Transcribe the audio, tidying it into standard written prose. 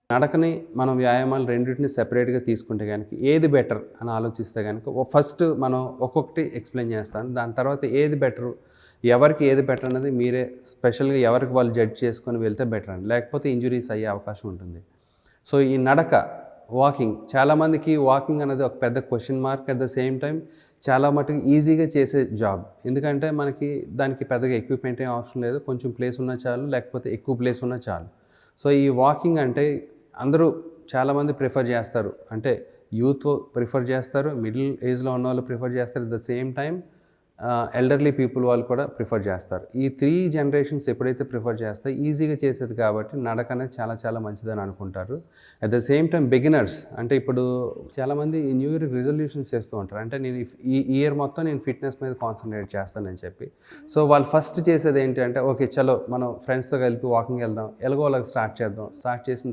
నడకని మనం వ్యాయామాలు రెండిటిని సెపరేట్‌గా తీసుకుంటే గనక ఏది బెటర్ అని ఆలోచిస్తే గనక ఫస్ట్ మనం ఒక్కొక్కటి ఎక్స్‌ప్లెయిన్ చేస్తాను. దాని తర్వాత ఏది బెటరు, ఎవరికి ఏది బెటర్ అన్నది మీరే స్పెషల్‌గా ఎవరికి వాళ్ళు జడ్జ్ చేసుకొని వెళ్తే బెటర్ అండి. లేకపోతే ఇంజ్యూరీస్ అయ్యే అవకాశం ఉంటుంది. సో, ఈ నడక, వాకింగ్ చాలామందికి వాకింగ్ అనేది ఒక పెద్ద question mark. At the same time చాలా మటుకు ఈజీగా చేసే జాబ్. ఎందుకంటే మనకి దానికి పెద్దగా ఎక్విప్‌మెంట్ ఏం అవసరం లేదు. కొంచెం ప్లేస్ ఉన్నా చాలు, లేకపోతే ఎక్కువ ప్లేస్ ఉన్నా చాలు. సో, ఈ వాకింగ్ అంటే అందరూ చాలామంది ప్రిఫర్ చేస్తారు. అంటే యూత్ ప్రిఫర్ చేస్తారు, మిడిల్ ఏజ్‌లో ఉన్నవాళ్ళు ప్రిఫర్ చేస్తారు. At the same time elderly people వాళ్ళు కూడా ప్రిఫర్ చేస్తారు. ఈ 3 జనరేషన్స్ ఎప్పుడైతే ప్రిఫర్ చేస్తారో ఈజీగా చేసేది కాబట్టి నడక అనేది చాలా చాలా మంచిదని అనుకుంటారు. At the same time beginners అంటే ఇప్పుడు చాలామంది ఈ న్యూ ఇయర్ రిజల్యూషన్స్ చేస్తూ ఉంటారు. అంటే నేను ఈ ఇయర్ మొత్తం నేను ఫిట్‌నెస్ మీద కాన్సంట్రేట్ చేస్తానని చెప్పి. సో, వాళ్ళు ఫస్ట్ చేసేది ఏంటి అంటే ఓకే చలో మనం ఫ్రెండ్స్‌తో కలిపి వాకింగ్ వెళ్దాం. ఎలాగో అలాగ స్టార్ట్ చేద్దాం. స్టార్ట్ చేసిన